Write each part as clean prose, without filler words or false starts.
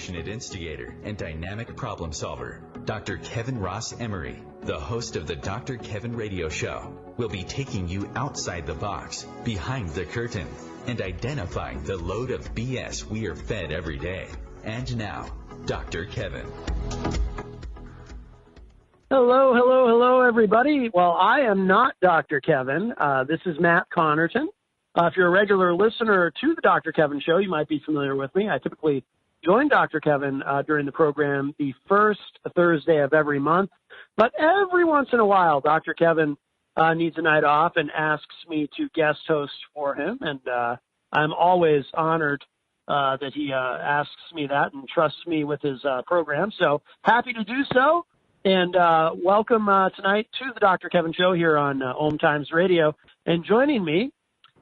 passionate instigator and dynamic problem solver, Dr. Kevin Ross Emery, the host of the Dr. Kevin Radio Show, will be taking you outside the box, behind the curtain, and identifying the load of BS we are fed every day. And now, Dr. Kevin. Hello, everybody. Well, I am not Dr. Kevin. This is Matt Connerton. If you're a regular listener to the Dr. Kevin Show, you might be familiar with me. I typically join Dr. Kevin during the program the first Thursday of every month. But every once in a while, Dr. Kevin needs a night off and asks me to guest host for him. And I'm always honored that he asks me that and trusts me with his program. So happy to do so. And welcome tonight to the Dr. Kevin Show here on OMTimes Radio. And joining me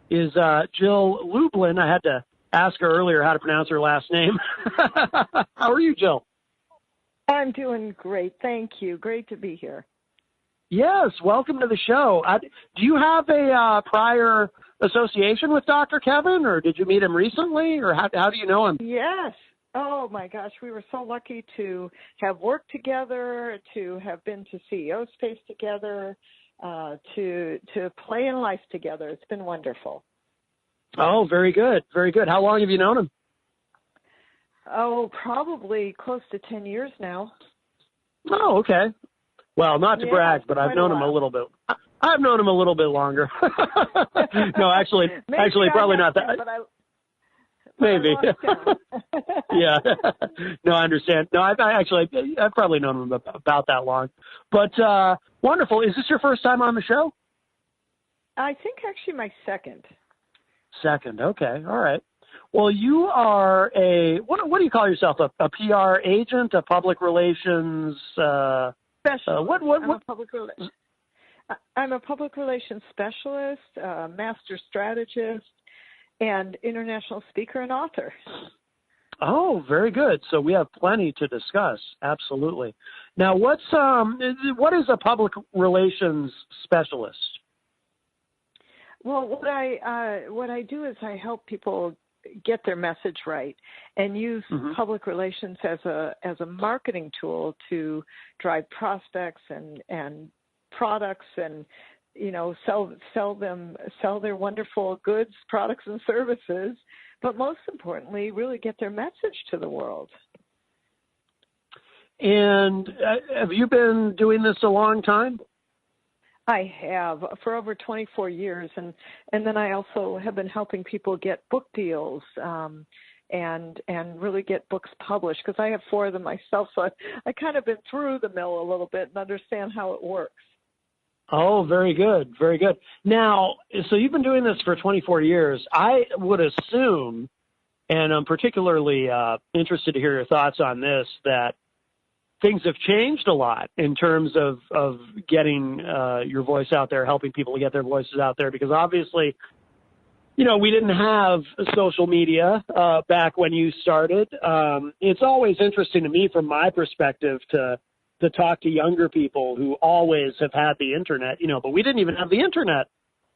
is Jill Lublin. I had to ask her earlier how to pronounce her last name. How are you, Jill? I'm doing great. Thank you. Great to be here. Yes, welcome to the show. Do you have a prior association with Dr. Kevin, or did you meet him recently, or how do you know him? Yes. Oh, my gosh. We were so lucky to have worked together, to have been to CEO Space together, to play in life together. It's been wonderful. Oh, very good. Very good. How long have you known him? Oh, probably close to 10 years now. Oh, okay. Well, not to brag, but I've known him a little bit. I've known him a little bit longer. No, actually, probably not that. Maybe. Yeah. No, I understand. No, I've probably known him about that long. But wonderful. Is this your first time on the show? I think actually my second. Second. Okay. All right. Well, you are what do you call yourself? A PR agent, a public relations specialist. I'm a public relations specialist, master strategist, and international speaker and author. Oh, very good. So we have plenty to discuss. Absolutely. Now, what is a public relations specialist? Well, what I do is I help people get their message right and use public relations as a marketing tool to drive prospects and products and sell their wonderful goods, products, and services, but most importantly, really get their message to the world. And have you been doing this a long time? I have for over 24 years, and then I also have been helping people get book deals and really get books published, because I have 4 of them myself, so I kind of been through the mill a little bit and understand how it works. Oh, very good. Very good. Now, so you've been doing this for 24 years. I would assume, and I'm particularly interested to hear your thoughts on this, that things have changed a lot in terms of getting your voice out there, helping people to get their voices out there, because obviously, we didn't have social media back when you started. It's always interesting to me from my perspective to talk to younger people who always have had the internet, but we didn't even have the internet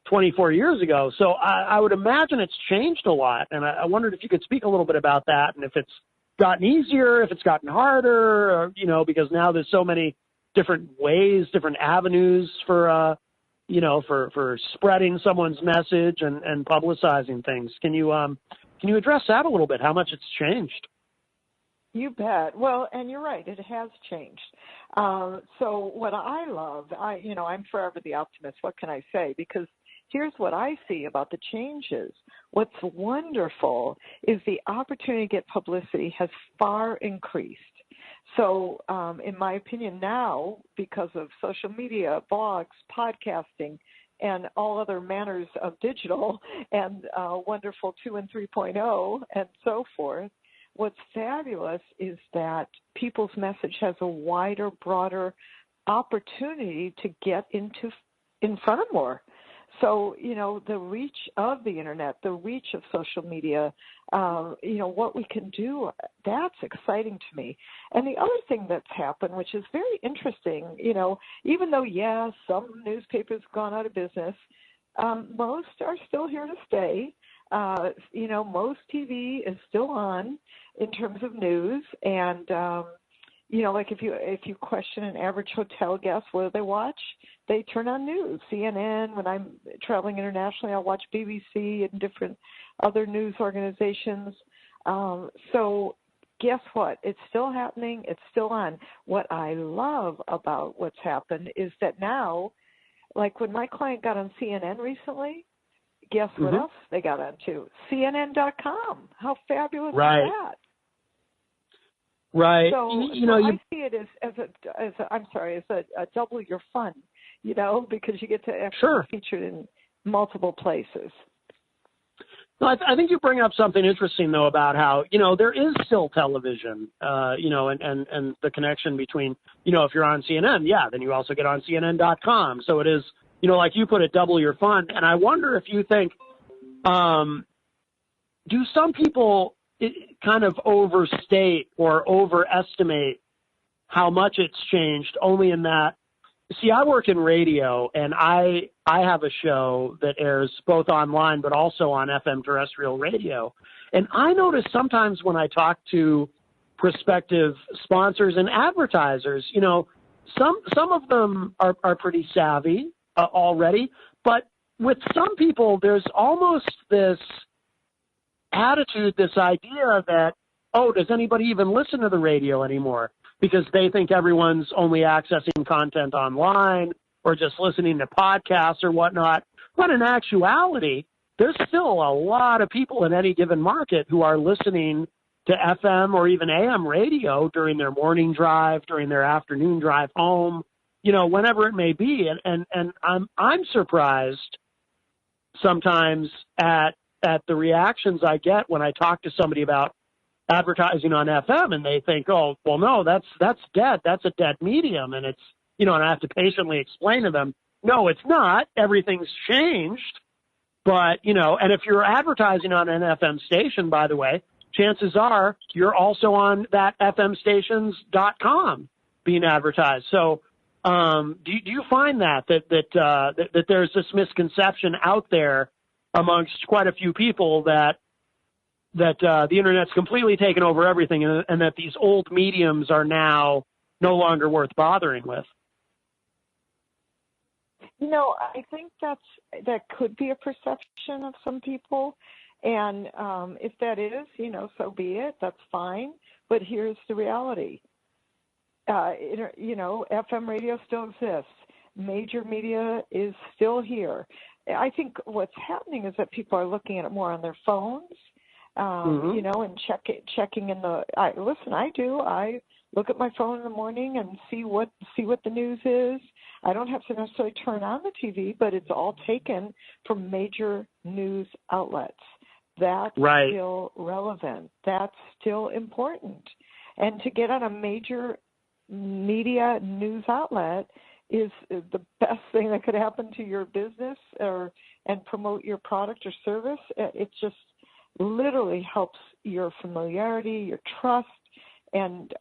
24 years ago. So I would imagine it's changed a lot. And I wondered if you could speak a little bit about that, and if it's gotten easier, if it's gotten harder, or, because now there's so many different ways, different avenues for spreading someone's message and publicizing things. Can you address that a little bit, how much it's changed? You bet. Well, and you're right, it has changed. So what I love, I'm forever the optimist. What can I say? Because here's what I see about the changes. What's wonderful is the opportunity to get publicity has far increased. So in my opinion now, because of social media, blogs, podcasting, and all other manners of digital and wonderful 2 and 3.0 and so forth, what's fabulous is that people's message has a wider, broader opportunity to get in front of more. So, the reach of the internet, the reach of social media, what we can do, that's exciting to me. And the other thing that's happened, which is very interesting, even though, yes, some newspapers have gone out of business, most are still here to stay. Most TV is still on. in terms of news. And, like if you question an average hotel guest, what do they watch? They turn on news, CNN. When I'm traveling internationally, I'll watch BBC and different other news organizations. So guess what? It's still happening. It's still on. What I love about what's happened is that now, like when my client got on CNN recently, guess what else they got on to? CNN.com. How fabulous is that? Right. So, I see it as a double your fun, because you get to actually be featured in multiple places. No, I think you bring up something interesting, though, about how, there is still television, and the connection between, if you're on CNN, then you also get on CNN.com. So it is, like you put it, double your fun. And I wonder if you think, do some people kind of overstate or overestimate how much it's changed, only in that, see, I work in radio, and I have a show that airs both online but also on FM terrestrial radio. And I notice sometimes when I talk to prospective sponsors and advertisers, some of them are pretty savvy already, but with some people, there's almost this attitude, this idea that, does anybody even listen to the radio anymore? Because they think everyone's only accessing content online or just listening to podcasts or whatnot. But in actuality, there's still a lot of people in any given market who are listening to FM or even AM radio during their morning drive, during their afternoon drive home, whenever it may be. And I'm surprised sometimes at the reactions I get when I talk to somebody about advertising on FM, and they think, oh, well, no, that's dead. That's a dead medium. And it's, and I have to patiently explain to them, no, it's not. Everything's changed. But, and if you're advertising on an FM station, by the way, chances are you're also on that fmstations.com being advertised. So do you find that there's this misconception out there amongst quite a few people that the internet's completely taken over everything, and that these old mediums are now no longer worth bothering with? I think that could be a perception of some people, and if that is, so be it. That's fine. But here's the reality. FM radio still exists. Major media is still here. I think what's happening is that people are looking at it more on their phones. And checking in I do. I look at my phone in the morning and see what the news is. I don't have to necessarily turn on the TV, but it's all taken from major news outlets. That's still relevant. That's still important. And to get on a major media news outlet is the best thing that could happen to your business and promote your product or service. It just literally helps your familiarity, your trust, and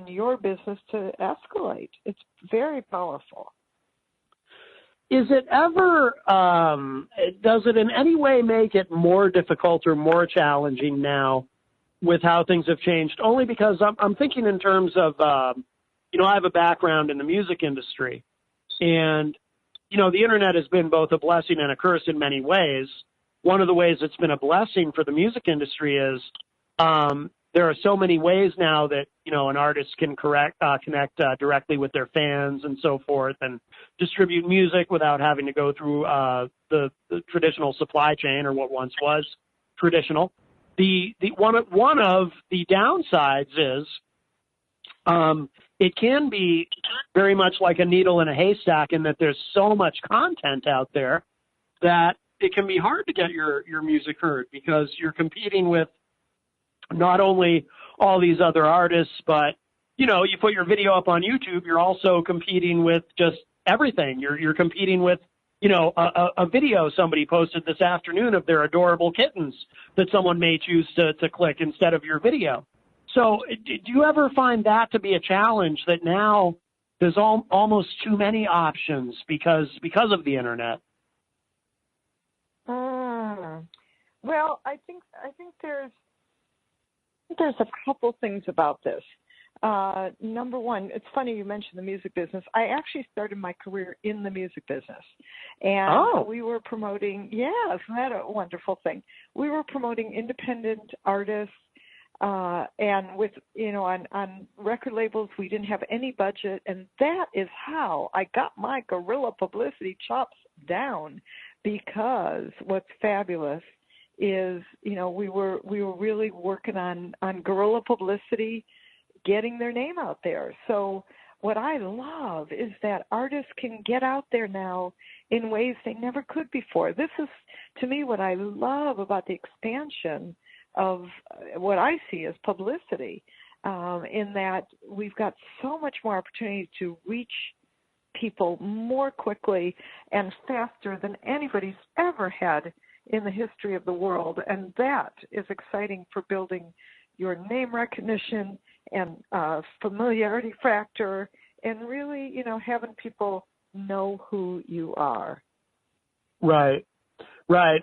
your business to escalate. It's very powerful. Is it ever, does it in any way make it more difficult or more challenging now with how things have changed? Only because I'm thinking in terms of, I have a background in the music industry, and, the internet has been both a blessing and a curse in many ways. One of the ways it's been a blessing for the music industry is there are so many ways now that, an artist can connect directly with their fans and so forth, and distribute music without having to go through the traditional supply chain, or what once was traditional. One of the downsides is it can be very much like a needle in a haystack, in that there's so much content out there that it can be hard to get your music heard, because you're competing with not only all these other artists, but, you put your video up on YouTube, you're also competing with just everything. You're competing with, a video somebody posted this afternoon of their adorable kittens that someone may choose to click instead of your video. So do you ever find that to be a challenge, that now there's almost too many options because of the internet? Well, I think there's there's a couple things about this. Number one, it's funny you mentioned the music business. I actually started my career in the music business. And we were promoting, isn't that a wonderful thing? We were promoting independent artists, and with, on record labels, we didn't have any budget. And that is how I got my Guerrilla Publicity chops down, because what's fabulous is, we were really working on Guerrilla Publicity, getting their name out there. So what I love is that artists can get out there now in ways they never could before. This is, to me, what I love about the expansion of what I see as publicity, in that we've got so much more opportunity to reach people more quickly and faster than anybody's ever had in the history of the world. And that is exciting for building your name recognition and familiarity factor, and really, having people know who you are. Right,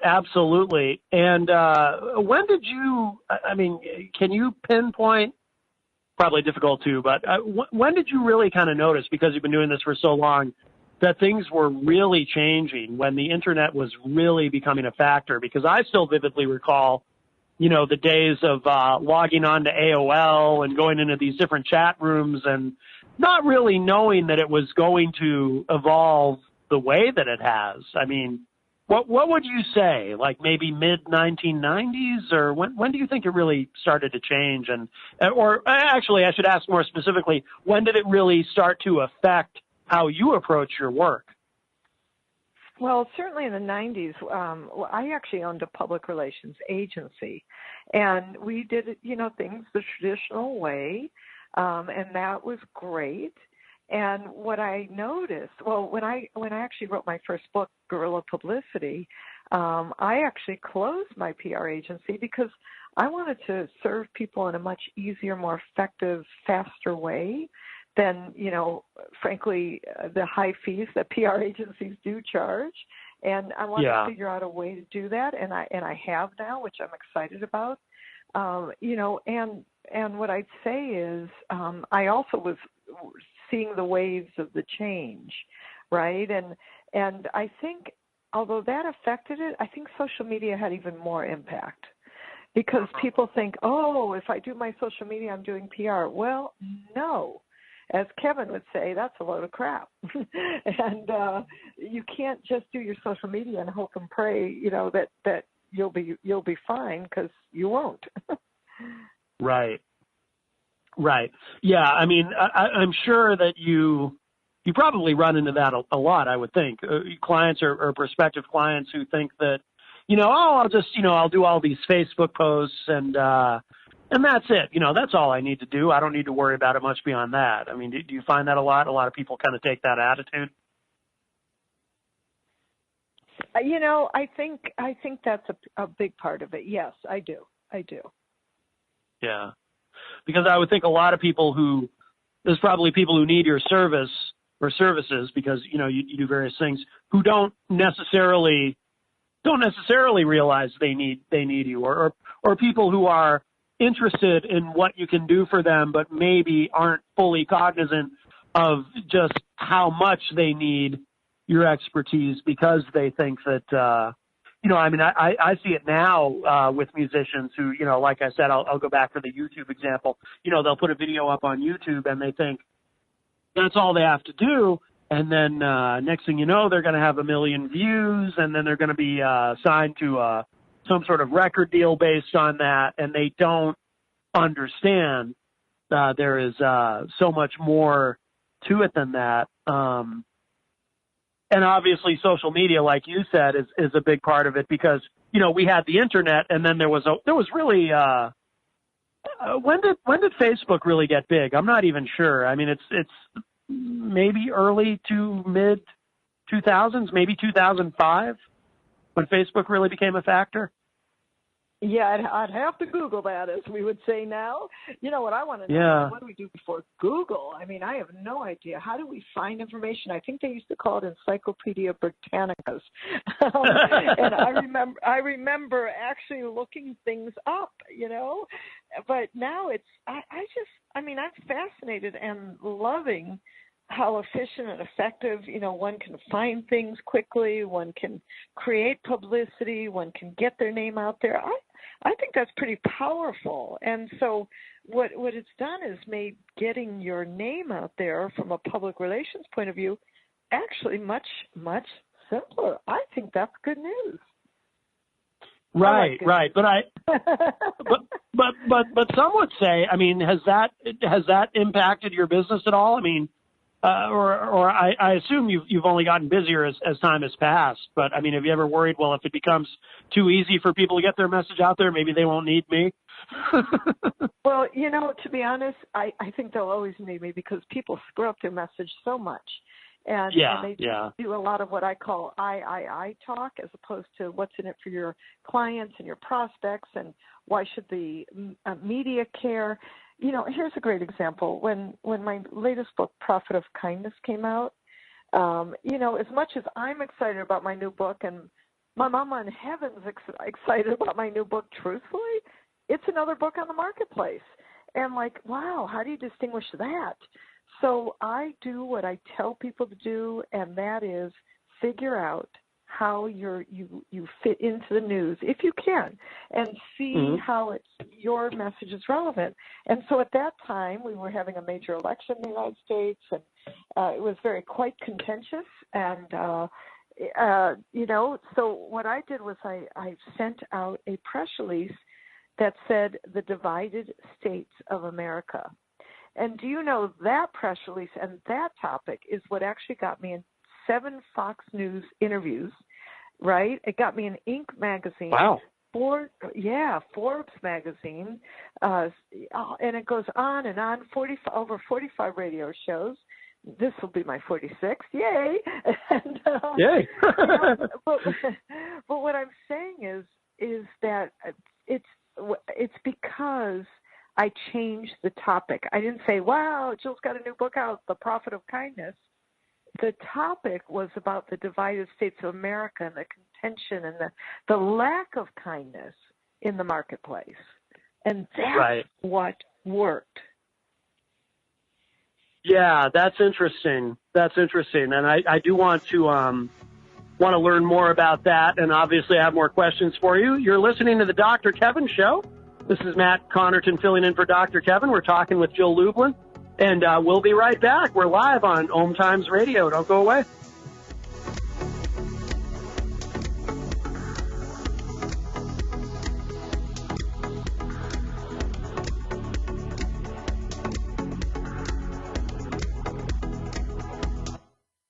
absolutely. And when did you, can you pinpoint, probably difficult to, but when did you really kind of notice, because you've been doing this for so long, that things were really changing, when the internet was really becoming a factor? Because I still vividly recall, the days of logging on to AOL and going into these different chat rooms and not really knowing that it was going to evolve the way that it has. I mean, what would you say, like maybe mid-1990s, or when do you think it really started to change? Or actually, I should ask more specifically, when did it really start to affect how you approach your work? Well, certainly in the 90s, I actually owned a public relations agency, and we did, things the traditional way, and that was great. And what I noticed, when I actually wrote my first book, Guerrilla Publicity, I actually closed my PR agency because I wanted to serve people in a much easier, more effective, faster way than, frankly, the high fees that PR agencies do charge. And I wanted to figure out a way to do that, and I have now, which I'm excited about. And what I'd say is, I also was seeing the waves of the change, right? And I think, although that affected it, I think social media had even more impact, because people think, if I do my social media, I'm doing PR. Well, no. As Kevin would say, that's a load of crap. And you can't just do your social media and hope and pray, that you'll be fine, because you won't. Right. Yeah, I'm sure that you probably run into that a lot, I would think. Clients or prospective clients who think that, I'll do all these Facebook posts and that's it. That's all I need to do. I don't need to worry about it much beyond that. Do you find that a lot? A lot of people kind of take that attitude? I think that's a big part of it. Yes, I do. Yeah. Because I would think a lot of people there's probably people who need your service or services, because, you do various things, who don't necessarily realize they need you, or people who are interested in what you can do for them, but maybe aren't fully cognizant of just how much they need your expertise, because they think that, I see it now with musicians who, like I said, I'll go back to the YouTube example. They'll put a video up on YouTube and they think that's all they have to do. And then next thing you know, they're going to have 1 million views, and then they're going to be signed to some sort of record deal based on that. And they don't understand there is so much more to it than that. And obviously social media, like you said, is a big part of it, because, we had the internet, and then there was really, when did Facebook really get big? I'm not even sure. It's maybe early to mid 2000s, maybe 2005, when Facebook really became a factor. Yeah, I'd have to Google that, as we would say now. You know what I want to know? Yeah. Is what do we do before Google? I mean, I have no idea. How do we find information? I think they used to call it Encyclopedia Britannicas. And I remember actually looking things up, you know. But now I'm fascinated and loving how efficient and effective, you know, one can find things quickly, one can create publicity, one can get their name out there. I think that's pretty powerful. And so what it's done is made getting your name out there from a public relations point of view actually much, much simpler. I think that's good news. Right. But but some would say, I mean, has that impacted your business at all? I mean, or I assume you've only gotten busier as time has passed. But I mean, have you ever worried, well, if it becomes too easy for people to get their message out there, maybe they won't need me? Well, you know, to be honest, I think they'll always need me because people screw up their message so much. And they do a lot of what I call I talk, as opposed to what's in it for your clients and your prospects, and why should the media care. You know, here's a great example. When my latest book, Profit of Kindness, came out, you know, as much as I'm excited about my new book, and my mama in heaven's excited about my new book, truthfully, it's another book on the marketplace. And like, wow, how do you distinguish that? So I do what I tell people to do, and that is figure out how you fit into the news, if you can, and see how your message is relevant. And so at that time, we were having a major election in the United States, and it was quite contentious. And, you know, so what I did was I sent out a press release that said the divided states of America. And do you know that press release and that topic is what actually got me in 7 Fox News interviews, right? It got me in Inc. magazine. Wow. Forbes magazine, and it goes on and on. Over 45 radio shows. This will be my 46th. Yay! And, yay! but what I'm saying is that it's because I changed the topic. I didn't say, wow, Jill's got a new book out, The Profit of Kindness. The topic was about the divided states of America and the contention and the lack of kindness in the marketplace. And that's what worked. Yeah, that's interesting. And I do want to learn more about that, and obviously I have more questions for you. You're listening to the Dr. Kevin Show. This is Matt Connerton filling in for Dr. Kevin. We're talking with Jill Lublin, and we'll be right back. We're live on OMTimes Radio. Don't go away.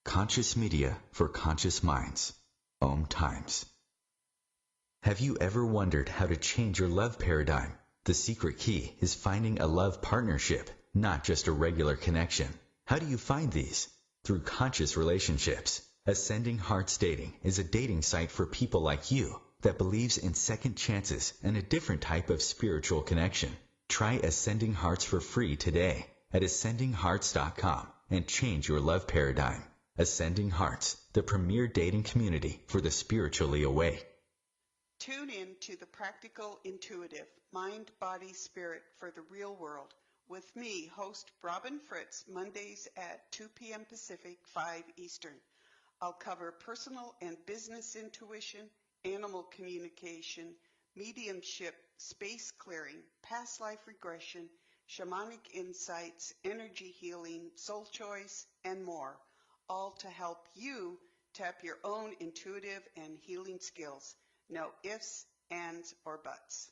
Conscious media for conscious minds. OMTimes. Have you ever wondered how to change your love paradigm? The secret key is finding a love partnership, not just a regular connection. How do you find these? Through conscious relationships. Ascending Hearts Dating is a dating site for people like you that believes in second chances and a different type of spiritual connection. Try Ascending Hearts for free today at ascendinghearts.com and change your love paradigm. Ascending Hearts, the premier dating community for the spiritually awake. Tune in to The Practical Intuitive, Mind, Body, Spirit for the Real World with me, host Robin Fritz, Mondays at 2 p.m. Pacific, 5 Eastern. I'll cover personal and business intuition, animal communication, mediumship, space clearing, past life regression, shamanic insights, energy healing, soul choice, and more, all to help you tap your own intuitive and healing skills. No ifs, ands, or buts.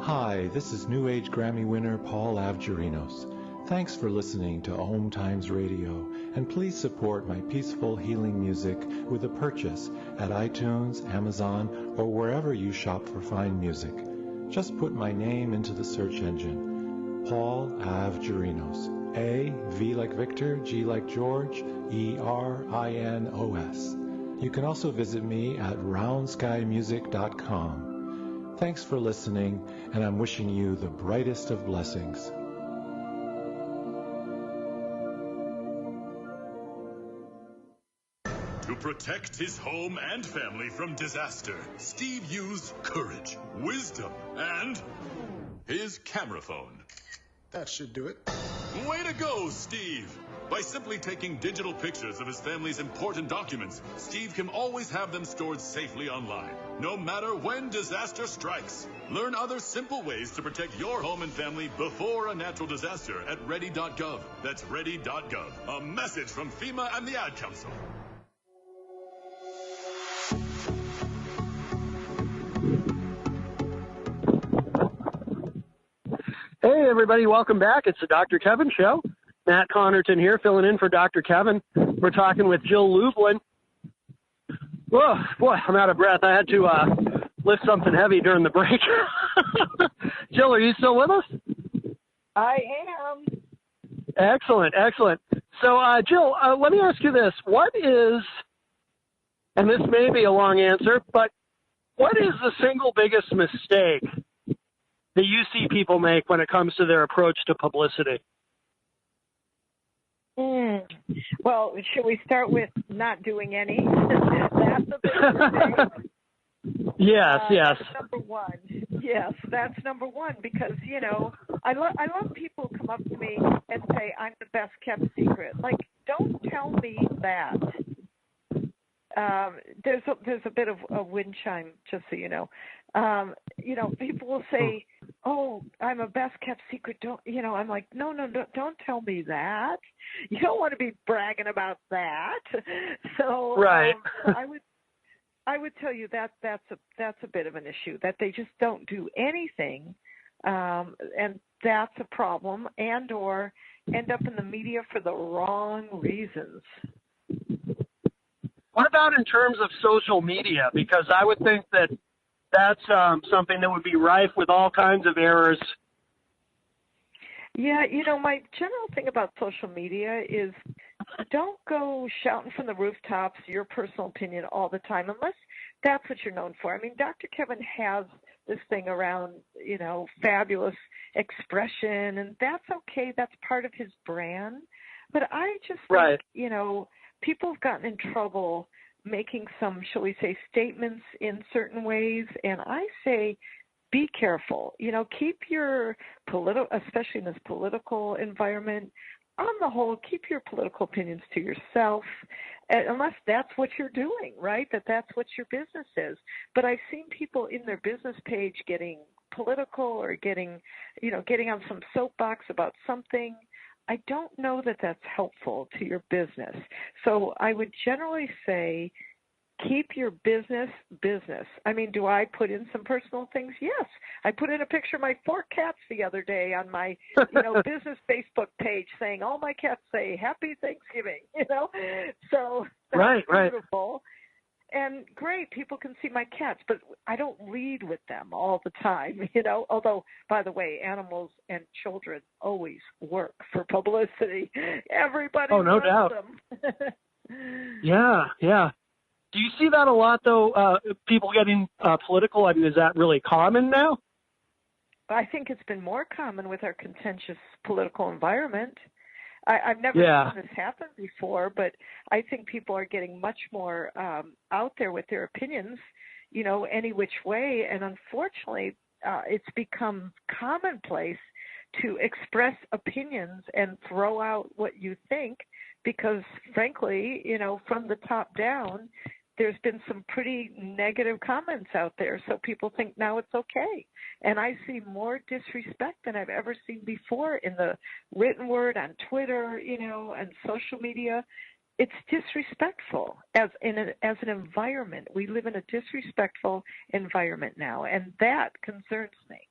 Hi, this is New Age Grammy winner Paul Avgerinos. Thanks for listening to OMTimes Radio, and please support my peaceful healing music with a purchase at iTunes, Amazon, or wherever you shop for fine music. Just put my name into the search engine, Paul Avgerinos. A, V like Victor, G like George, E-R-I-N-O-S. You can also visit me at roundskymusic.com. Thanks for listening, and I'm wishing you the brightest of blessings. To protect his home and family from disaster, Steve used courage, wisdom, and his camera phone. That should do it. Way to go, Steve! By simply taking digital pictures of his family's important documents, Steve can always have them stored safely online, no matter when disaster strikes. Learn other simple ways to protect your home and family before a natural disaster at ready.gov. That's ready.gov. A message from FEMA and the Ad Council. Hey, everybody. Welcome back. It's the Dr. Kevin Show. Matt Connerton here, filling in for Dr. Kevin. We're talking with Jill Lublin. Whoa, boy, I'm out of breath. I had to lift something heavy during the break. Jill, are you still with us? I am. Excellent, excellent. So, Jill, let me ask you this. What is, and this may be a long answer, but what is the single biggest mistake that you see people make when it comes to their approach to publicity? Well, should we start with not doing any? That's a big mistake. Yes. That's number one. Yes, that's number one because, you know, I love people who come up to me and say, I'm the best kept secret. Like, don't tell me that. There's a bit of a wind chime, just so you know. You know, people will say, "Oh, I'm a best kept secret." Don't you know? I'm like, no, don't tell me that. You don't want to be bragging about that. So, right. So I would tell you that that's a bit of an issue, that they just don't do anything, and that's a problem, and or end up in the media for the wrong reasons. What about in terms of social media? Because I would think that that's something that would be rife with all kinds of errors. Yeah, you know, my general thing about social media is don't go shouting from the rooftops your personal opinion all the time unless that's what you're known for. I mean, Dr. Kevin has this thing around, you know, fabulous expression, and that's okay. That's part of his brand. But I just think, you know, people have gotten in trouble making some, shall we say, statements in certain ways, and I say be careful. You know, keep your especially in this political environment, on the whole, keep your political opinions to yourself, unless that's what you're doing, right? That's what your business is. But I've seen people in their business page getting political or getting on some soapbox about something. I don't know that that's helpful to your business. So I would generally say keep your business. I mean, do I put in some personal things? Yes. I put in a picture of my 4 cats the other day on my, business Facebook page saying all my cats say Happy Thanksgiving, So that's beautiful. And great, people can see my cats, but I don't lead with them all the time, although, by the way, animals and children always work for publicity. Everybody no doubt. them. Yeah. Do you see that a lot, though, people getting political? I mean, is that really common now? I think it's been more common with our contentious political environment. I've never seen this happen before, but I think people are getting much more out there with their opinions, any which way. And unfortunately, it's become commonplace to express opinions and throw out what you think because, frankly, from the top down, there's been some pretty negative comments out there, so people think now it's okay. And I see more disrespect than I've ever seen before in the written word, on Twitter, and social media. It's disrespectful as an environment. We live in a disrespectful environment now, and that concerns me.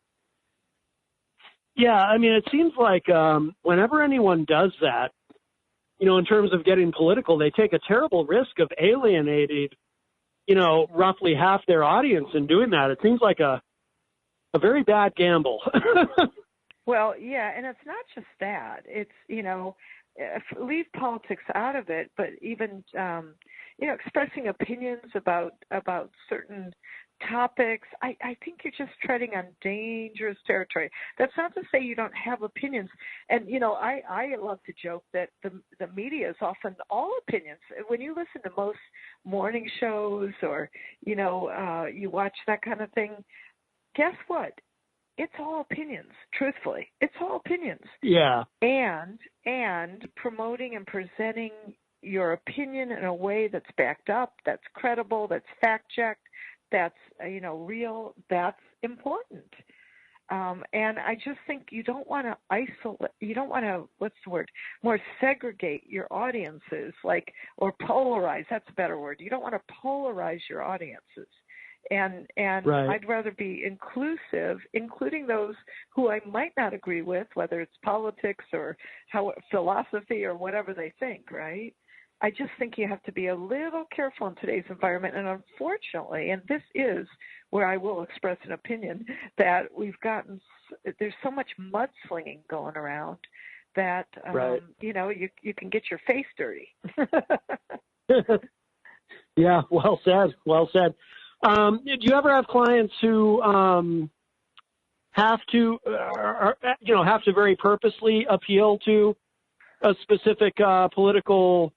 Yeah, I mean, it seems like whenever anyone does that, in terms of getting political, they take a terrible risk of alienating, roughly half their audience in doing that. It seems like a very bad gamble. Well, yeah, and it's not just that. It's, leave politics out of it, but even, expressing opinions about certain topics, I think you're just treading on dangerous territory. That's not to say you don't have opinions. And, I love to joke that the media is often all opinions. When you listen to most morning shows or, you watch that kind of thing, guess what? It's all opinions, truthfully. It's all opinions. Yeah. And promoting and presenting your opinion in a way that's backed up, that's credible, that's fact-checked, that's, real, that's important. And I just think you don't want to isolate, you don't want to, more segregate your audiences, or polarize, that's a better word. You don't want to polarize your audiences. And right. I'd rather be inclusive, including those who I might not agree with, whether it's politics or philosophy or whatever they think, right? I just think you have to be a little careful in today's environment. And unfortunately, and this is where I will express an opinion, that there's so much mudslinging going around that, right. you can get your face dirty. Yeah, well said. Well said. Do you ever have clients who have to very purposely appeal to a specific political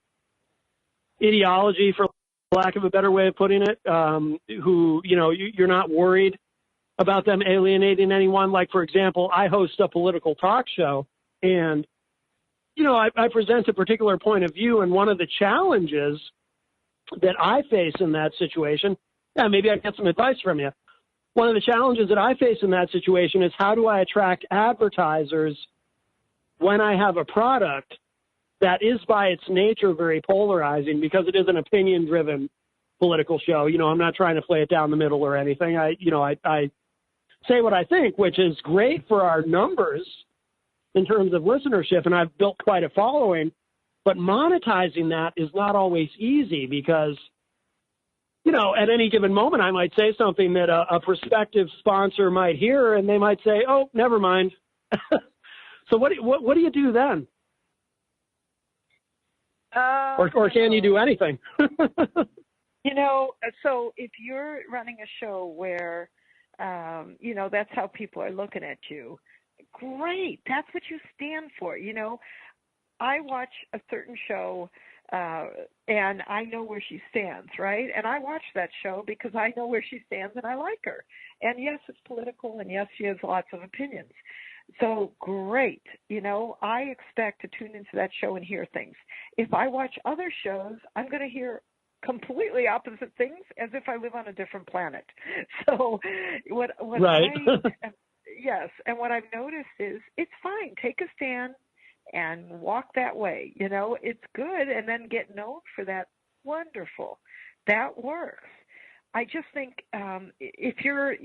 ideology, for lack of a better way of putting it, who, you're not worried about them alienating anyone? Like, for example, I host a political talk show, and, I present a particular point of view, and one of the challenges that I face in that situation, maybe I get some advice from you. One of the challenges that I face in that situation is, how do I attract advertisers when I have a product that is by its nature very polarizing, because it is an opinion-driven political show. I'm not trying to play it down the middle or anything. I say what I think, which is great for our numbers in terms of listenership, and I've built quite a following. But monetizing that is not always easy because, at any given moment, I might say something that a prospective sponsor might hear, and they might say, "Oh, never mind." So what do you do then? Or can you do anything? So if you're running a show where, that's how people are looking at you, great. That's what you stand for. I watch a certain show, and I know where she stands, right? And I watch that show because I know where she stands and I like her. And yes, it's political, and yes, she has lots of opinions. So great. I expect to tune into that show and hear things. If I watch other shows, I'm going to hear completely opposite things, as if I live on a different planet. So what right. Yes, and what I've noticed is it's fine. Take a stand and walk that way. It's good, and then get known for that. Wonderful. That works. I just think if you're,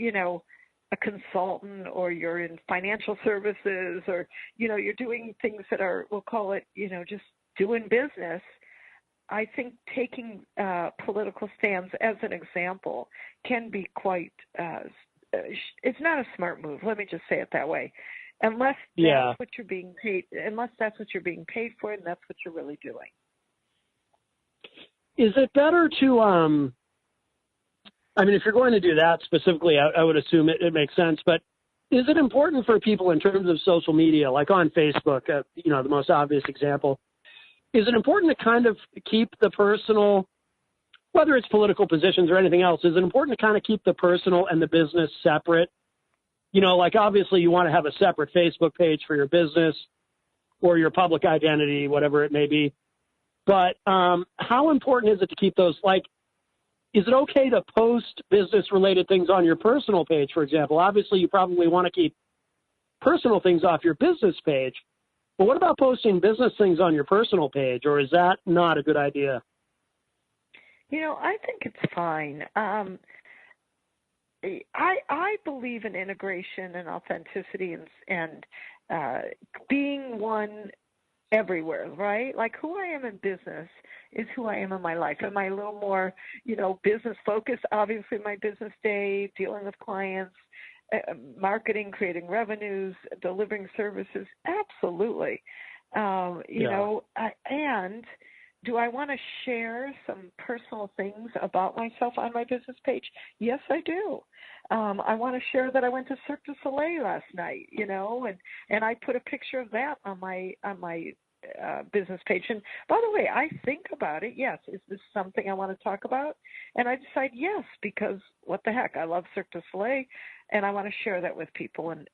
a consultant, or you're in financial services, or, you're doing things that are, we'll call it, just doing business, I think taking political stands as an example can be quite, it's not a smart move. Let me just say it that way. Unless that's what you're being paid, unless that's what you're being paid for, and that's what you're really doing. Is it better to, if you're going to do that specifically, I would assume it makes sense, but is it important for people in terms of social media, like on Facebook, the most obvious example, is it important to kind of keep the personal, whether it's political positions or anything else, is it important to kind of keep the personal and the business separate? Obviously you want to have a separate Facebook page for your business or your public identity, whatever it may be. But how important is it to keep those, is it okay to post business-related things on your personal page, for example? Obviously, you probably want to keep personal things off your business page. But what about posting business things on your personal page, or is that not a good idea? I think it's fine. I believe in integration and authenticity and being one everywhere, right? Like, who I am in business is who I am in my life. Am I a little more, business focused? Obviously, my business day, dealing with clients, marketing, creating revenues, delivering services. Absolutely. And do I want to share some personal things about myself on my business page? Yes, I do. I want to share that I went to Cirque du Soleil last night, and I put a picture of that on my business page. And by the way, I think about it. Yes, is this something I want to talk about? And I decide yes, because what the heck, I love Cirque du Soleil, and I want to share that with people. And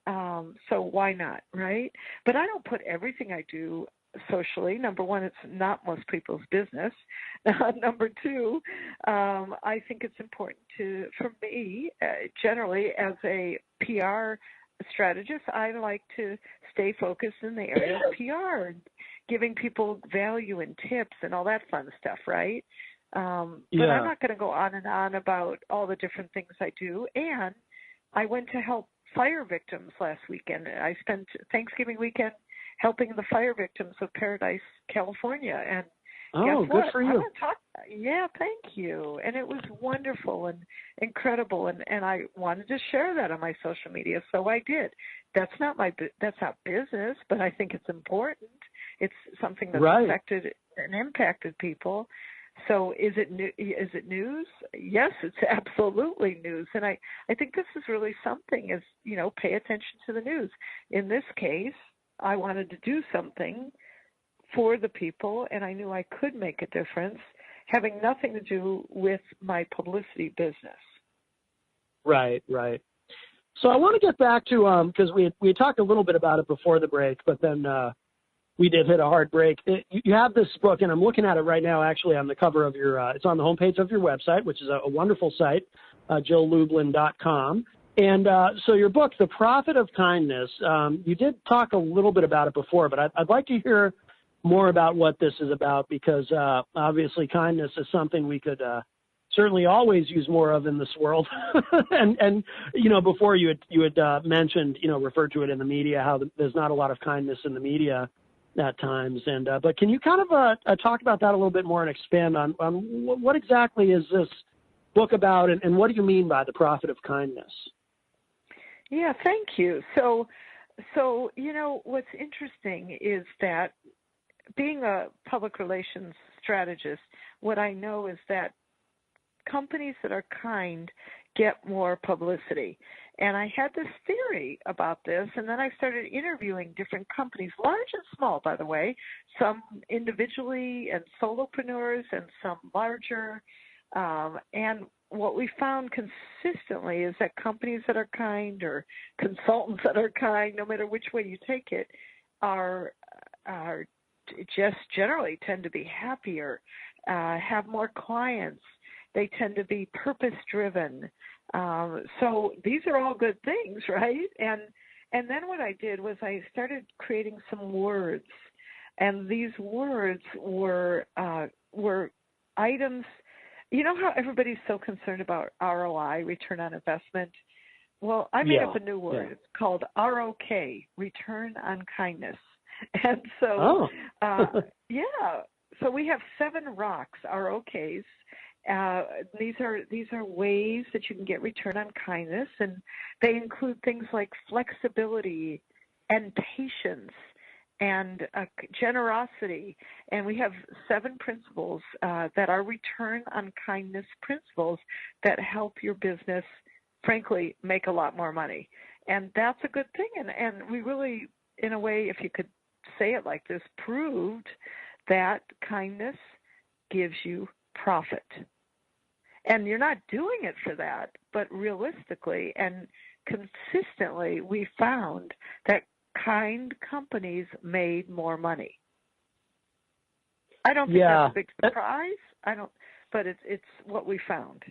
so why not, right? But I don't put everything I do socially. Number one, it's not most people's business. Number two, I think it's important for me, generally as a PR strategist, I like to stay focused in the area of PR and giving people value and tips and all that fun stuff, right? But I'm not going to go on and on about all the different things I do. And I went to help fire victims last weekend. I spent Thanksgiving weekend helping the fire victims of Paradise, California. And guess what? Good for you. Yeah, thank you. And it was wonderful and incredible. And I wanted to share that on my social media, so I did. That's not business, but I think it's important. It's something that's affected and impacted people. So is it news? Yes, it's absolutely news. And I think this is really something is, pay attention to the news. In this case, I wanted to do something for the people, and I knew I could make a difference, having nothing to do with my publicity business. Right. So I want to get back to, because we had talked a little bit about it before the break, but then we did hit a hard break. You have this book, and I'm looking at it right now, actually, on the cover of your, it's on the homepage of your website, which is a wonderful site, JillLublin.com. And so your book, The Profit of Kindness, you did talk a little bit about it before, but I'd like to hear more about what this is about, because obviously kindness is something we could certainly always use more of in this world. and before you had mentioned, referred to it in the media, how there's not a lot of kindness in the media at times. And but can you kind of talk about that a little bit more and expand on what exactly is this book about, and what do you mean by the profit of kindness? Yeah, thank you. So what's interesting is that being a public relations strategist, what I know is that companies that are kind get more publicity. And I had this theory about this, and then I started interviewing different companies, large and small, by the way, some individually and solopreneurs and some larger. And what we found consistently is that companies that are kind, or consultants that are kind, no matter which way you take it, are just generally tend to be happier, have more clients. They tend to be purpose-driven. So these are all good things, right? And then what I did was I started creating some words, and these words were items. You know how everybody's so concerned about ROI, return on investment? Well, I made up a new word. It's called ROK, return on kindness. And so, so we have 7 rocks, ROKs. These are ways that you can get return on kindness, and they include things like flexibility and patience and generosity. And we have 7 principles that are return on kindness principles that help your business, frankly, make a lot more money. And that's a good thing. And we really, in a way, if you could say it like this, proved that kindness gives you profit. And you're not doing it for that, but realistically and consistently, we found that kind companies made more money. I don't think that's a big surprise. But it's what we found.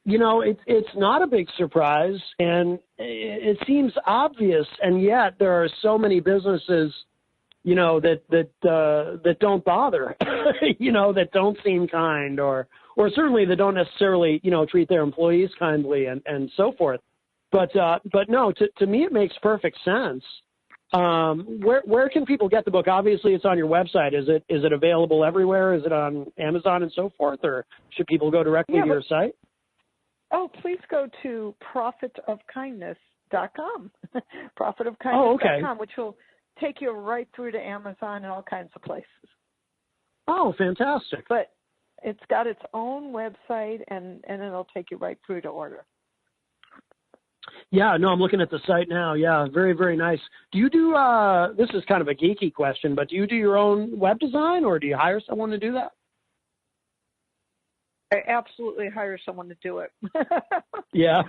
It's not a big surprise, and it seems obvious, and yet there are so many businesses, that don't bother, that don't seem kind, or certainly that don't necessarily, treat their employees kindly and so forth. But no, to me it makes perfect sense. Where can people get the book? Obviously, it's on your website. Is it available everywhere? Is it on Amazon and so forth, or should people go directly to your site? Oh, please go to profitofkindness.com. Profitofkindness.com, which will take you right through to Amazon and all kinds of places. Oh, fantastic. But it's got its own website, and it'll take you right through to order. Yeah, no, I'm looking at the site now. Yeah, very, very nice. Do you do, this is kind of a geeky question, but do you do your own web design, or do you hire someone to do that? I absolutely hire someone to do it. Yeah.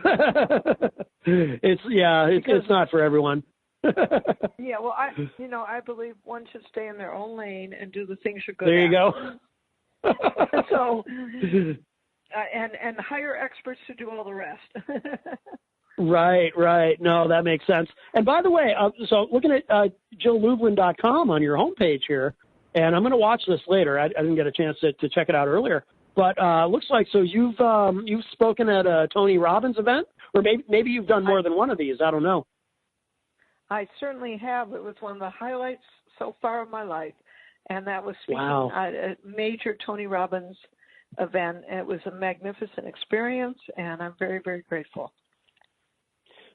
It's not for everyone. Yeah, well, I believe one should stay in their own lane and do the things you're good at. There you go. So, and hire experts to do all the rest. Right. No, that makes sense. And by the way, so looking at JillLublin.com on your homepage here, and I'm going to watch this later. I didn't get a chance to check it out earlier. But looks like, so you've spoken at a Tony Robbins event, or maybe you've done more than one of these. I don't know. I certainly have. It was one of the highlights so far of my life, and that was speaking at a major Tony Robbins event. It was a magnificent experience, and I'm very, very grateful.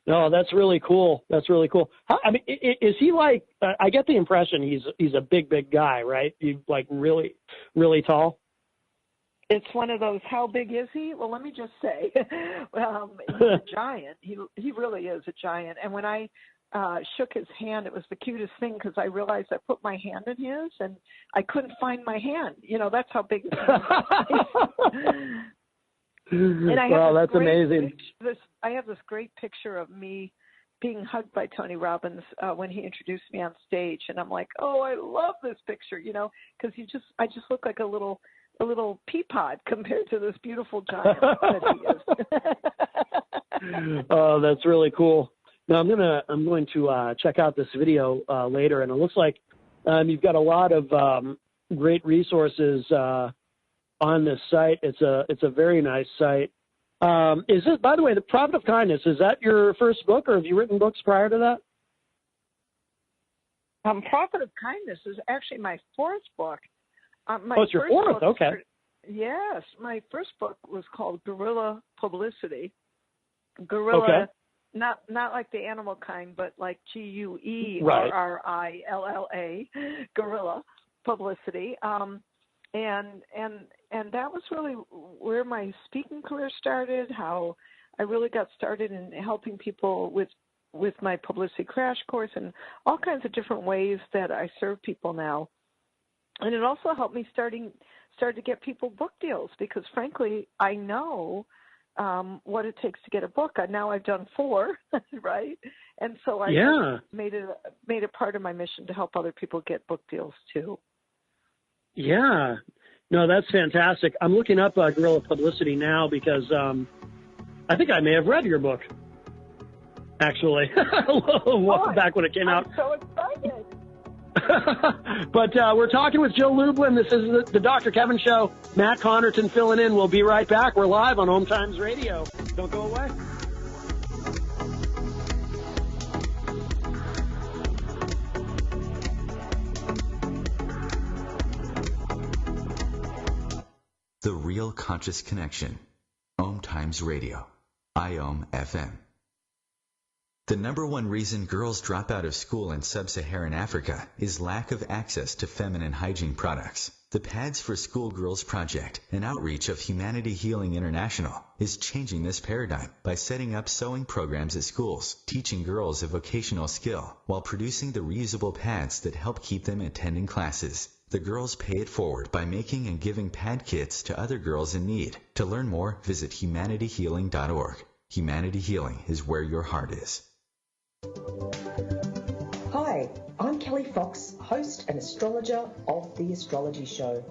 No, that's really cool. Is he like? I get the impression he's a big guy, right? He's like really, really tall. It's one of those, how big is he? Well, let me just say, he's a giant. He really is a giant. And when I shook his hand, it was the cutest thing because I realized I put my hand in his and I couldn't find my hand. That's how big his hand is. And that's amazing. I have this great picture of me being hugged by Tony Robbins when he introduced me on stage, and I'm like, oh, I love this picture, because I just look like a little pea pod compared to this beautiful giant that he is. Oh, that's really cool. Now I'm going to check out this video later, and it looks like you've got a lot of great resources on this site. It's a very nice site. Is this, by the way, The Profit of Kindness, is that your first book, or have you written books prior to that? Profit of Kindness is actually my fourth book. It's your fourth? Okay. Yes. My first book was called Guerrilla Publicity. Guerrilla, not like the animal kind, but like GUERRILLA, Guerrilla Publicity. And that was really where my speaking career started, how I really got started in helping people with my publicity crash course and all kinds of different ways that I serve people now. And it also helped me start to get people book deals because, frankly, I know what it takes to get a book. Now I've done 4, right? And so I made it part of my mission to help other people get book deals too. Yeah. No, that's fantastic. I'm looking up Guerrilla Publicity now because I think I may have read your book, actually, back when it came out. I'm so excited. But we're talking with Jill Lublin. This is the Dr. Kevin Show. Matt Connerton filling in. We'll be right back. We're live on OMTimes Radio. Don't go away. The Real Conscious Connection. OMTimes Radio. IOM FM. The number one reason girls drop out of school in sub-Saharan Africa is lack of access to feminine hygiene products. The Pads for Schoolgirls Project, an outreach of Humanity Healing International, is changing this paradigm by setting up sewing programs at schools, teaching girls a vocational skill, while producing the reusable pads that help keep them attending classes. The girls pay it forward by making and giving pad kits to other girls in need. To learn more, visit humanityhealing.org. Humanity Healing is where your heart is. Hi, I'm Kelly Fox, host and astrologer of The Astrology Show.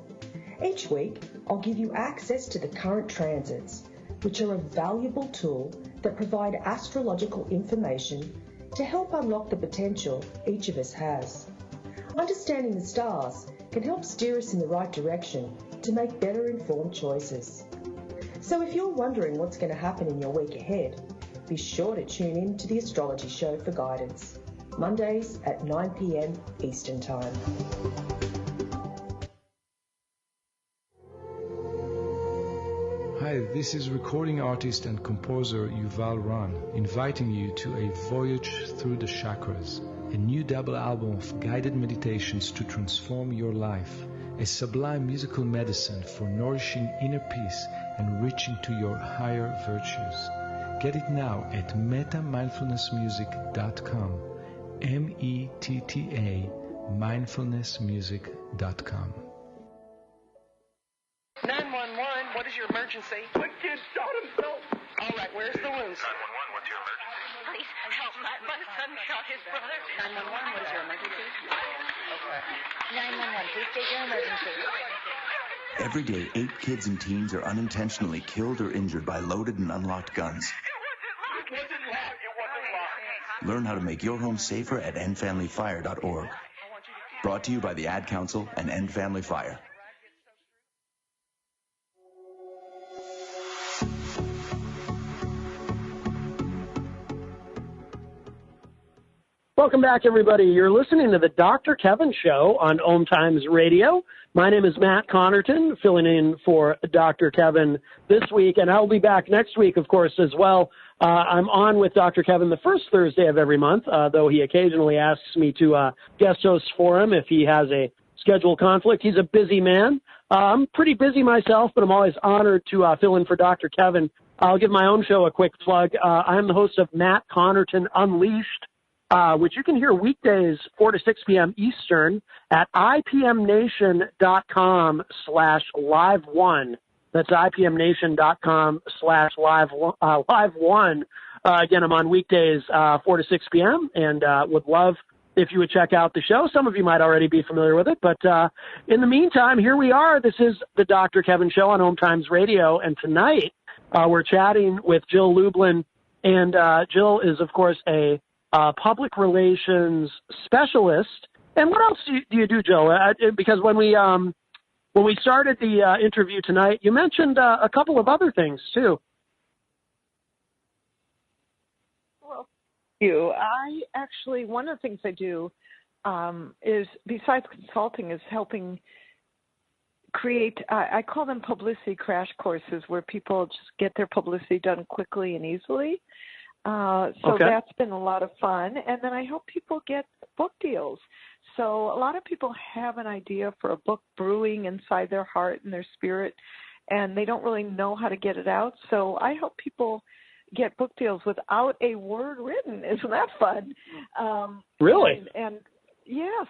Each week, I'll give you access to the current transits, which are a valuable tool that provide astrological information to help unlock the potential each of us has. Understanding the stars can help steer us in the right direction to make better informed choices. So if you're wondering what's going to happen in your week ahead, be sure to tune in to The Astrology Show for guidance, Mondays at 9 p.m. Eastern Time. Hi, this is recording artist and composer Yuval Ran, inviting you to a voyage through the chakras, a new double album of guided meditations to transform your life a sublime musical medicine for nourishing inner peace and reaching to your higher virtues. Get it now at metamindfulnessmusic.com, METTA mindfulnessmusic.com. 911, what is your emergency? The kid shot himself. All right, where's the wounds? 911, what's your emergency? Please help. My son shot his brother. 911, what is your emergency? Okay. 911, please state your emergency. Every day, 8 kids and teens are unintentionally killed or injured by loaded and unlocked guns. It wasn't locked. Learn how to make your home safer at endfamilyfire.org. Brought to you by the Ad Council and End Family Fire. Welcome back, everybody. You're listening to the Dr. Kevin Show on OMTimes Radio. My name is Matt Connerton, filling in for Dr. Kevin this week, and I'll be back next week, of course, as well. I'm on with Dr. Kevin the first Thursday of every month, though he occasionally asks me to guest host for him if he has a schedule conflict. He's a busy man. I'm pretty busy myself, but I'm always honored to fill in for Dr. Kevin. I'll give my own show a quick plug. I'm the host of Matt Connerton Unleashed, which you can hear weekdays 4 to 6 p.m. Eastern at ipmnation.com/live1. That's ipmnation.com/live1. Again, I'm on weekdays 4 to 6 p.m. and would love if you would check out the show. Some of you might already be familiar with it, but in the meantime, here we are. This is the Dr. Kevin Show on OMTimes Radio, and tonight we're chatting with Jill Lublin, and Jill is, of course, a public relations specialist. And what else do you do, Jill? Because when we started the interview tonight, you mentioned a couple of other things too. Well, I actually, one of the things I do is, besides consulting, is helping create, I call them publicity crash courses, where people just get their publicity done quickly and easily. So that's been a lot of fun. And then I help people get book deals. So a lot of people have an idea for a book brewing inside their heart and their spirit, and they don't really know how to get it out. So I help people get book deals without a word written. Isn't that fun? Really? And yes,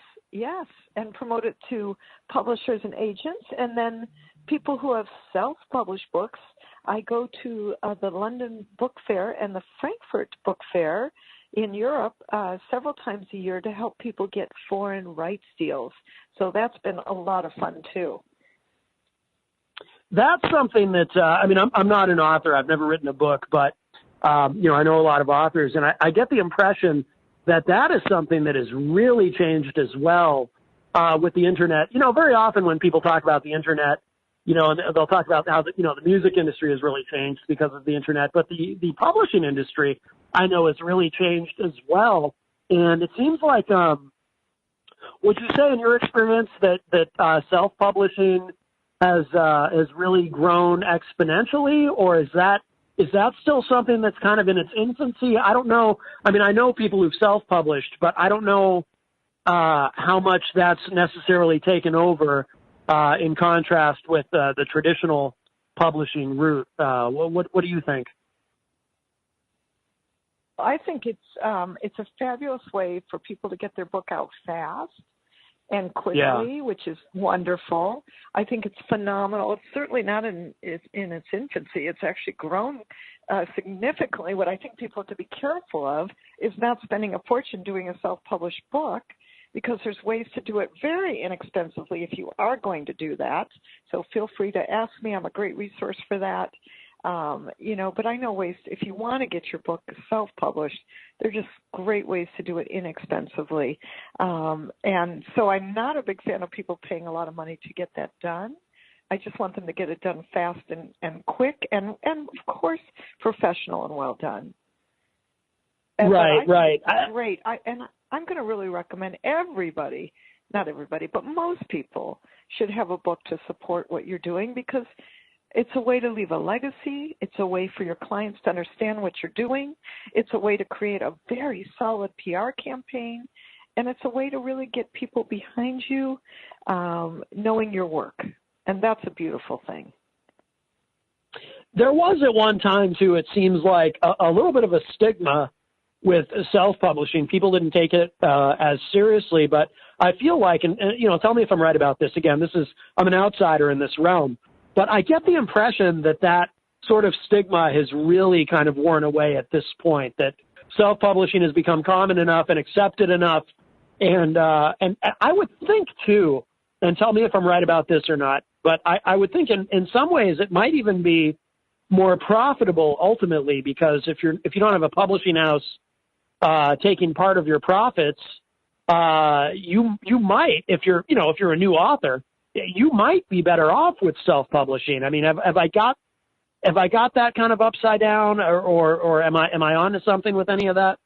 and promote it to publishers and agents. And then people who have self-published books, I go to the London Book Fair and the Frankfurt Book Fair in Europe several times a year to help people get foreign rights deals. So that's been a lot of fun, too. That's something that, I'm not an author. I've never written a book, but, I know a lot of authors, and I get the impression that is something that has really changed as well with the Internet. Very often when people talk about the Internet, they'll talk about how the music industry has really changed because of the Internet, but the publishing industry, I know, has really changed as well. And it seems like, would you say in your experience that self-publishing has really grown exponentially, or is that still something that's kind of in its infancy? I don't know. I know people who've self-published, but I don't know how much that's necessarily taken over in contrast with the traditional publishing route. What do you think? I think it's a fabulous way for people to get their book out fast and quickly, which is wonderful. I think it's phenomenal. It's certainly not in its infancy. It's actually grown significantly. What I think people have to be careful of is not spending a fortune doing a self-published book, because there's ways to do it very inexpensively if you are going to do that. So feel free to ask me. I'm a great resource for that. But I know ways, if you want to get your book self-published, they're just great ways to do it inexpensively. And so I'm not a big fan of people paying a lot of money to get that done. I just want them to get it done fast and quick and of course, professional and well done. And right. Great. I'm going to really recommend everybody, not everybody, but most people should have a book to support what you're doing, because it's a way to leave a legacy. It's a way for your clients to understand what you're doing. It's a way to create a very solid PR campaign. and it's a way to really get people behind you, knowing your work, and that's a beautiful thing. There was at one time, too, it seems like a little bit of a stigma with self-publishing. People didn't take it as seriously, but I feel like, and tell me if I'm right about this. Again, I'm an outsider in this realm, but I get the impression that sort of stigma has really kind of worn away at this point, that self-publishing has become common enough and accepted enough. And I would think, too, and tell me if I'm right about this or not, but I would think in some ways it might even be more profitable ultimately, because if you don't have a publishing house taking part of your profits, you might, if you're a new author, you might be better off with self-publishing. I mean, have I got that kind of upside down, or am I onto something with any of that?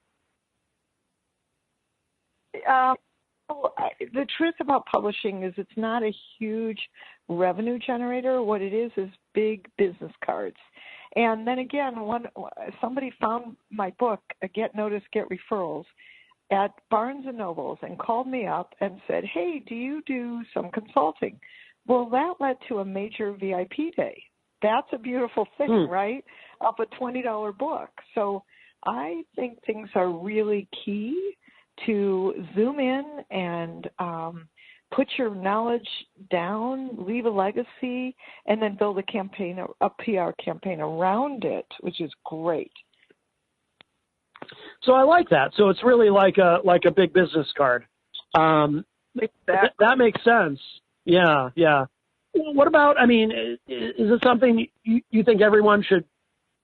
The truth about publishing is it's not a huge revenue generator. What it is big business cards. And then again, somebody found my book, Get Noticed, Get Referrals, at Barnes & Noble's and called me up and said, hey, do you do some consulting? Well, that led to a major VIP day. That's a beautiful thing, right? Of a $20 book. So I think things are really key to zoom in and put your knowledge down, leave a legacy, and then build a campaign, a PR campaign around it, which is great. So I like that. So it's really like a big business card. Exactly. That makes sense. Yeah. What about, I mean, is it something you think everyone should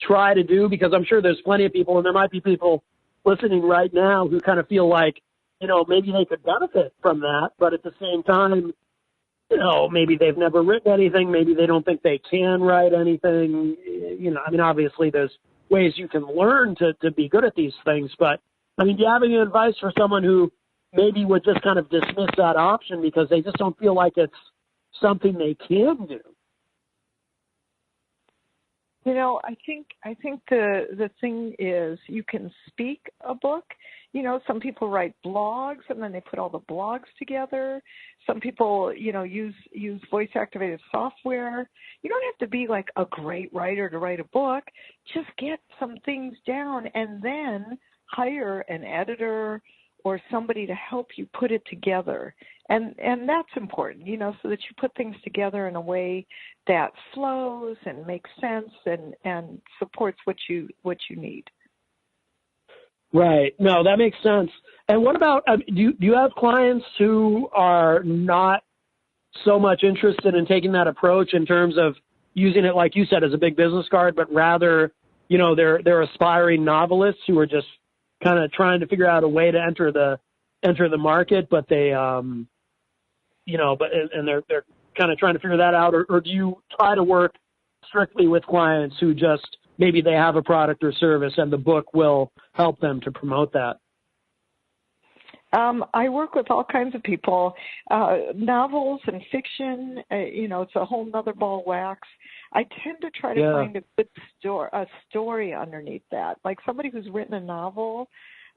try to do? Because I'm sure there's plenty of people, and there might be people listening right now who kind of feel like, maybe they could benefit from that, but at the same time, maybe they've never written anything, maybe they don't think they can write anything. I mean, obviously there's ways you can learn to be good at these things, but I mean, do you have any advice for someone who maybe would just kind of dismiss that option because they just don't feel like it's something they can do? I think the thing is you can speak a book. Some people write blogs and then they put all the blogs together. Some people, use voice activated software. You don't have to be like a great writer to write a book. Just get some things down and then hire an editor or somebody to help you put it together. And that's important, so that you put things together in a way that flows and makes sense and supports what you need. Right. No, that makes sense. And what about, do you have clients who are not so much interested in taking that approach in terms of using it, like you said, as a big business card, but rather, they're aspiring novelists who are just kind of trying to figure out a way to enter the market, but they, and they're kind of trying to figure that out, or do you try to work strictly with clients who just maybe they have a product or service and the book will help them to promote that? I work with all kinds of people, novels and fiction, it's a whole nother ball of wax. I tend to try to find a good story underneath that, like somebody who's written a novel.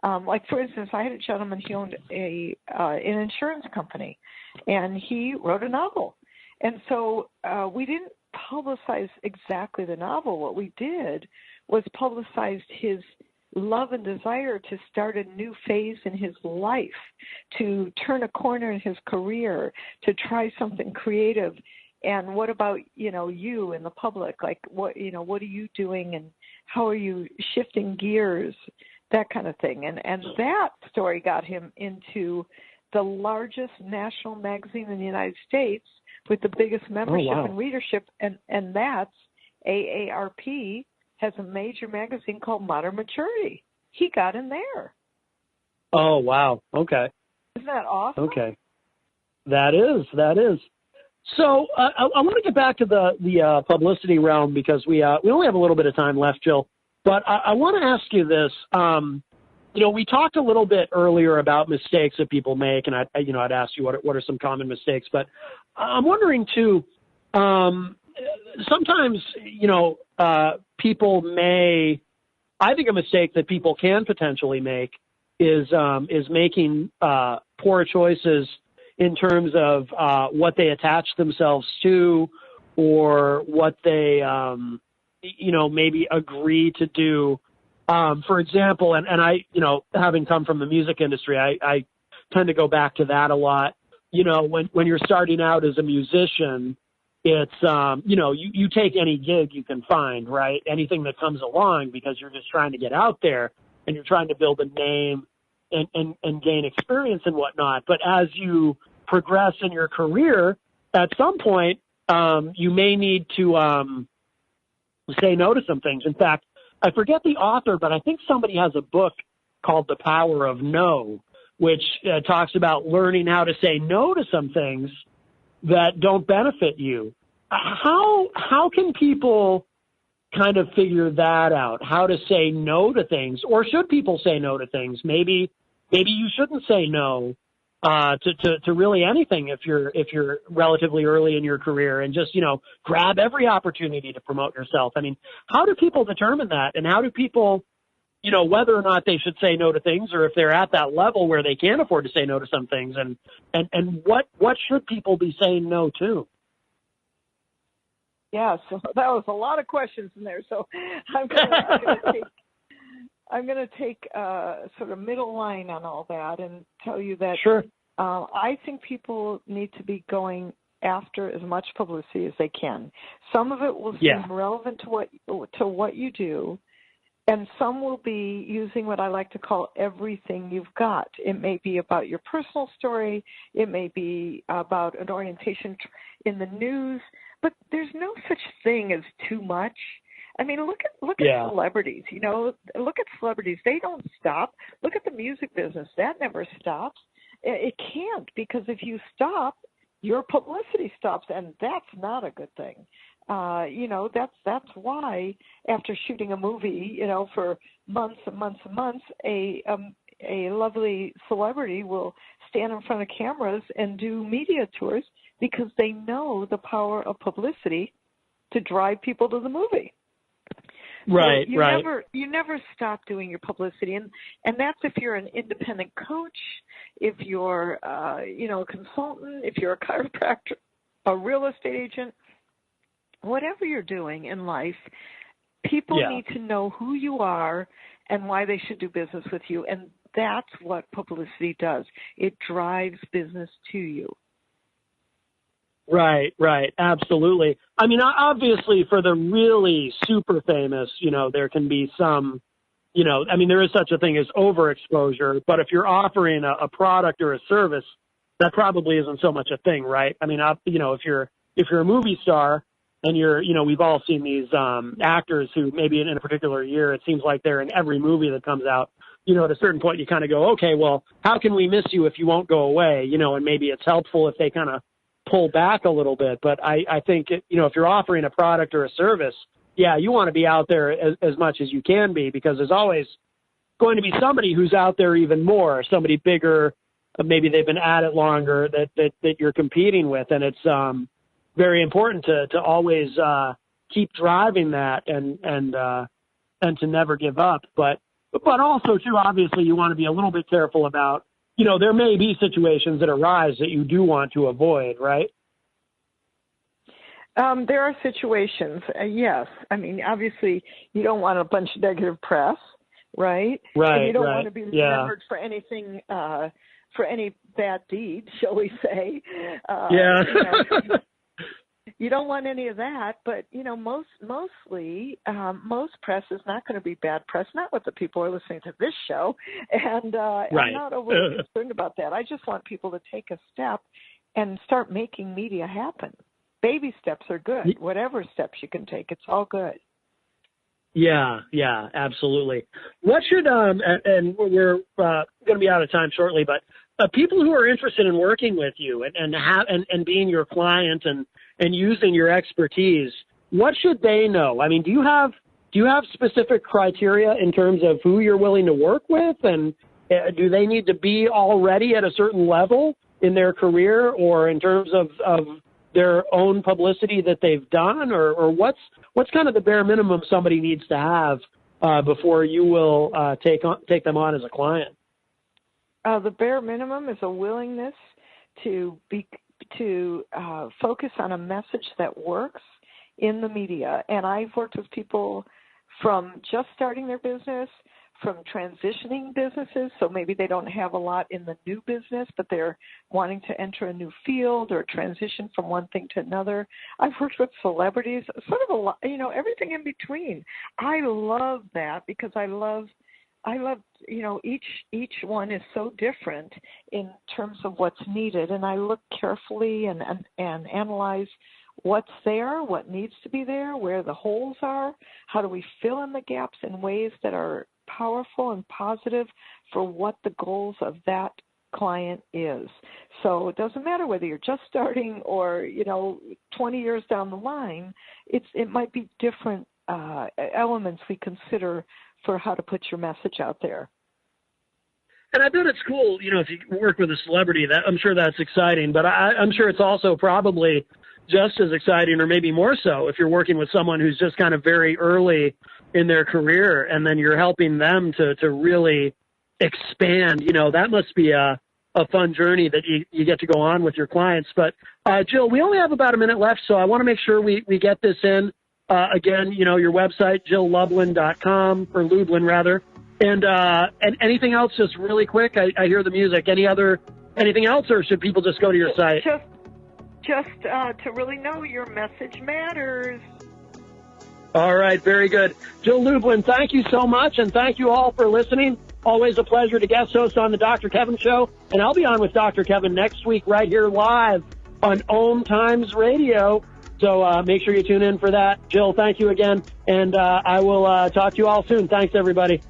Like, for instance, I had a gentleman, he owned an insurance company, and he wrote a novel. And so we didn't publicize exactly the novel. What we did was publicized his love and desire to start a new phase in his life, to turn a corner in his career, to try something creative. And what about, you and the public? Like, what are you doing and how are you shifting gears? That kind of thing. And that story got him into the largest national magazine in the United States with the biggest membership and readership. And that's AARP has a major magazine called Modern Maturity. He got in there. Oh, wow. Okay. Isn't that awesome? Okay. That is. So I want to get back to the publicity realm because we only have a little bit of time left, Jill. But I want to ask you this. We talked a little bit earlier about mistakes that people make, and I'd ask you what are some common mistakes. But I'm wondering too. Sometimes people may. I think a mistake that people can potentially make is making poor choices in terms of what they attach themselves to, or what they maybe agree to do. For example, and I, having come from the music industry, I tend to go back to that a lot. When you're starting out as a musician, it's, you take any gig you can find, right? Anything that comes along, because you're just trying to get out there and you're trying to build a name and gain experience and whatnot. But as you progress in your career, at some point, you may need to say no to some things. In fact, I forget the author, but I think somebody has a book called The Power of No, which talks about learning how to say no to some things that don't benefit you. How can people kind of figure that out? How to say no to things, or should people say no to things? Maybe you shouldn't say no to really anything if you're relatively early in your career, and just grab every opportunity to promote yourself. I mean, how do people determine that, and how do people whether or not they should say no to things, or if they're at that level where they can't afford to say no to some things, and what should people be saying no to? Yeah, so that was a lot of questions in there. So I'm going to take sort of middle line on all that and tell you that sure. I think people need to be going after as much publicity as they can. Some of it will seem relevant to what you do, and some will be using what I like to call everything you've got. It may be about your personal story. It may be about an orientation in the news. But there's no such thing as too much. I mean, look at celebrities. Look at celebrities. They don't stop. Look at the music business. That never stops. It can't, because if you stop, your publicity stops, and that's not a good thing. That's why after shooting a movie, for months and months and months, a lovely celebrity will stand in front of cameras and do media tours, because they know the power of publicity to drive people to the movie. Right, so right. You never stop doing your publicity, and that's if you're an independent coach, if you're a consultant, if you're a chiropractor, a real estate agent, whatever you're doing in life, people need to know who you are and why they should do business with you, and that's what publicity does. It drives business to you. Right, absolutely. I mean, obviously, for the really super famous, there can be some, there is such a thing as overexposure, but if you're offering a product or a service, that probably isn't so much a thing, right? I mean, if you're a movie star and we've all seen these actors who maybe in a particular year, it seems like they're in every movie that comes out. At a certain point, you kind of go, okay, well, how can we miss you if you won't go away? And maybe it's helpful if they kind of pull back a little bit. But I think, if you're offering a product or a service, you want to be out there as much as you can be, because there's always going to be somebody who's out there even more, somebody bigger, maybe they've been at it longer, that you're competing with. And it's very important to always keep driving that and to never give up. But also, too, obviously, you want to be a little bit careful about, there may be situations that arise that you do want to avoid, right? There are situations, yes. I mean, obviously, you don't want a bunch of negative press, right? Right, and you don't want to be remembered for anything, for any bad deed, shall we say. You don't want any of that, but, mostly, most press is not going to be bad press, not what the people are listening to this show, and I'm not overly concerned about that. I just want people to take a step and start making media happen. Baby steps are good. Whatever steps you can take, it's all good. Yeah, absolutely. What should, and we're going to be out of time shortly, but people who are interested in working with you and being your client and using your expertise, what should they know? I mean, do you have specific criteria in terms of who you're willing to work with, and do they need to be already at a certain level in their career, or in terms of their own publicity that they've done, or what's kind of the bare minimum somebody needs to have before you will take them on as a client? the bare minimum is a willingness to focus on a message that works in the media. And I've worked with people from just starting their business, from transitioning businesses, so maybe they don't have a lot in the new business, but they're wanting to enter a new field or transition from one thing to another. I've worked with celebrities, sort of a lot, everything in between. I love that because I love, each one is so different in terms of what's needed, and I look carefully and analyze what's there, what needs to be there, where the holes are, how do we fill in the gaps in ways that are powerful and positive for what the goals of that client is. So it doesn't matter whether you're just starting or 20 years down the line. It might be different elements we consider for how to put your message out there. And I bet it's cool, if you work with a celebrity, that I'm sure that's exciting, but I'm sure it's also probably just as exciting, or maybe more so, if you're working with someone who's just kind of very early in their career, and then you're helping them to really expand. That must be a fun journey that you get to go on with your clients. But Jill, we only have about a minute left, so I want to make sure we get this in. Again, your website, JillLublin.com, or Lublin rather. And anything else, just really quick? I hear the music. Anything else, or should people just go to your site? Just to really know your message matters. All right, very good. Jill Lublin, thank you so much, and thank you all for listening. Always a pleasure to guest host on the Dr. Kevin Show, and I'll be on with Dr. Kevin next week right here live on OMTimes Radio. So make sure you tune in for that. Jill, thank you again, and I will talk to you all soon. Thanks, everybody.